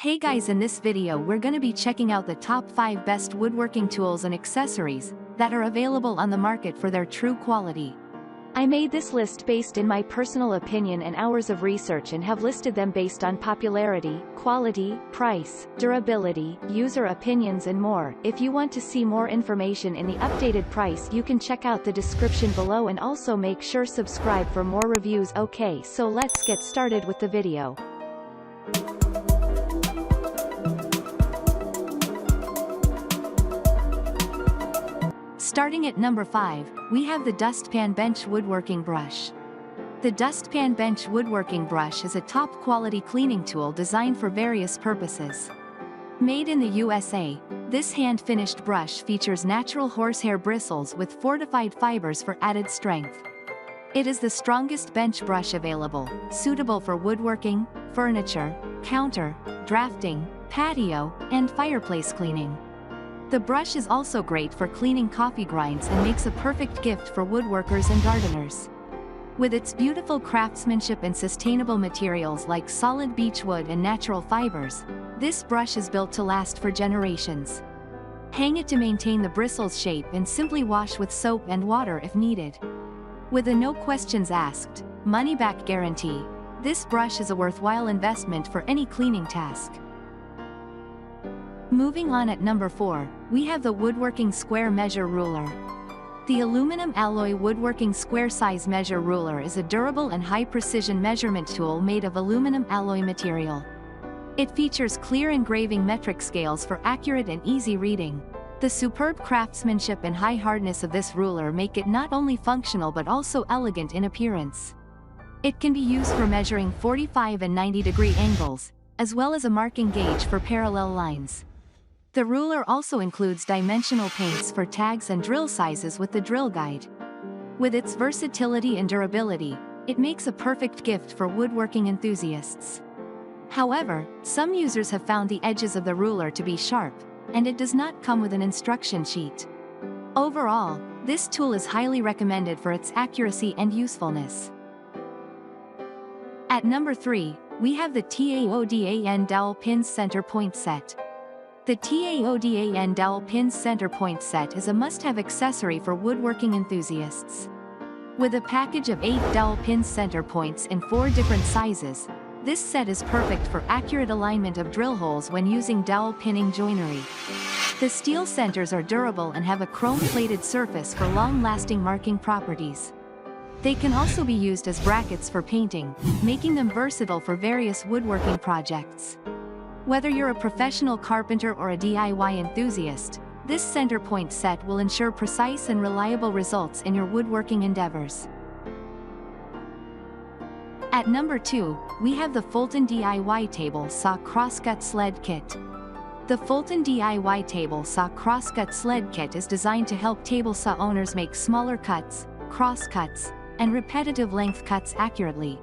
Hey guys, in this video we're gonna be checking out the top 5 best woodworking tools and accessories that are available on the market for their true quality. I made this list based in my personal opinion and hours of research and have listed them based on popularity, quality, price, durability, user opinions and more. If you want to see more information in the updated price, you can check out the description below and also make sure subscribe for more reviews. Okay, so let's get started with the video. Starting at number 5, we have the Dustpan Bench Woodworking Brush. The Dustpan Bench Woodworking Brush is a top-quality cleaning tool designed for various purposes. Made in the USA, this hand-finished brush features natural horsehair bristles with fortified fibers for added strength. It is the strongest bench brush available, suitable for woodworking, furniture, counter, drafting, patio, and fireplace cleaning. The brush is also great for cleaning coffee grinds and makes a perfect gift for woodworkers and gardeners. With its beautiful craftsmanship and sustainable materials like solid beech wood and natural fibers, this brush is built to last for generations. Hang it to maintain the bristles' shape and simply wash with soap and water if needed. With a no questions asked, money-back guarantee, this brush is a worthwhile investment for any cleaning task. Moving on at number 4, we have the Woodworking Square Measure Ruler. The aluminum alloy woodworking square size measure ruler is a durable and high-precision measurement tool made of aluminum alloy material. It features clear engraving metric scales for accurate and easy reading. The superb craftsmanship and high hardness of this ruler make it not only functional but also elegant in appearance. It can be used for measuring 45 and 90-degree angles, as well as a marking gauge for parallel lines. The ruler also includes dimensional paints for tags and drill sizes with the drill guide. With its versatility and durability, it makes a perfect gift for woodworking enthusiasts. However, some users have found the edges of the ruler to be sharp, and it does not come with an instruction sheet. Overall, this tool is highly recommended for its accuracy and usefulness. At number 3, we have the TAODAN Dowel Pins Center Point Set. The TAODAN Dowel Pins Center Point Set is a must-have accessory for woodworking enthusiasts. With a package of 8 dowel pin center points in 4 different sizes, this set is perfect for accurate alignment of drill holes when using dowel pinning joinery. The steel centers are durable and have a chrome-plated surface for long-lasting marking properties. They can also be used as brackets for painting, making them versatile for various woodworking projects. Whether you're a professional carpenter or a DIY enthusiast, this center point set will ensure precise and reliable results in your woodworking endeavors. At number 2, we have the Fulton DIY Table Saw Crosscut Sled Kit. The Fulton DIY Table Saw Crosscut Sled Kit is designed to help table saw owners make smaller cuts, cross cuts, and repetitive length cuts accurately.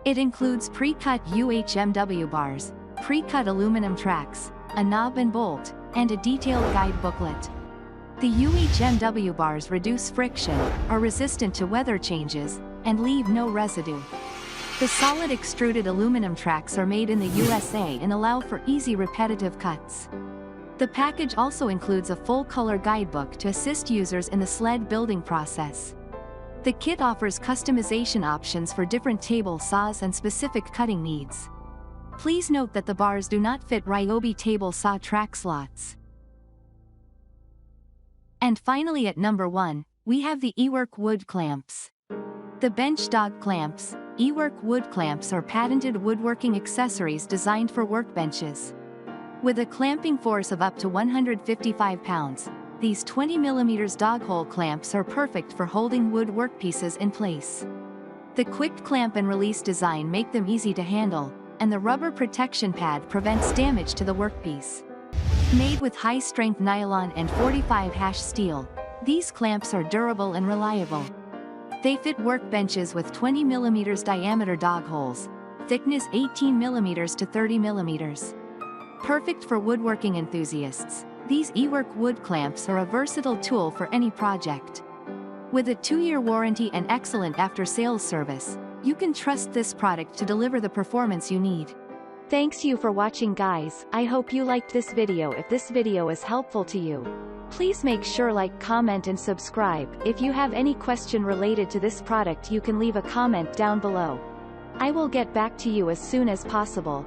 It includes pre-cut UHMW bars, pre-cut aluminum tracks, a knob and bolt, and a detailed guide booklet. The UHMW bars reduce friction, are resistant to weather changes, and leave no residue. The solid extruded aluminum tracks are made in the USA and allow for easy repetitive cuts. The package also includes a full-color guidebook to assist users in the sled building process. The kit offers customization options for different table saws and specific cutting needs. Please note that the bars do not fit Ryobi table saw track slots. And finally at number 1, we have the Ework wood clamps. The bench dog clamps, Ework wood clamps are patented woodworking accessories designed for workbenches. With a clamping force of up to 155 pounds, these 20mm dog hole clamps are perfect for holding wood workpieces in place. The quick clamp and release design make them easy to handle, and the rubber protection pad prevents damage to the workpiece. Made with high-strength nylon and 45 steel, these clamps are durable and reliable. They fit workbenches with 20mm diameter dog holes, thickness 18mm to 30mm. Perfect for woodworking enthusiasts, these Ework wood clamps are a versatile tool for any project. With a 2-year warranty and excellent after-sales service, you can trust this product to deliver the performance you need. Thanks you for watching guys, I hope you liked this video. If this video is helpful to you, please make sure like, comment and subscribe. If you have any question related to this product you can leave a comment down below. I will get back to you as soon as possible.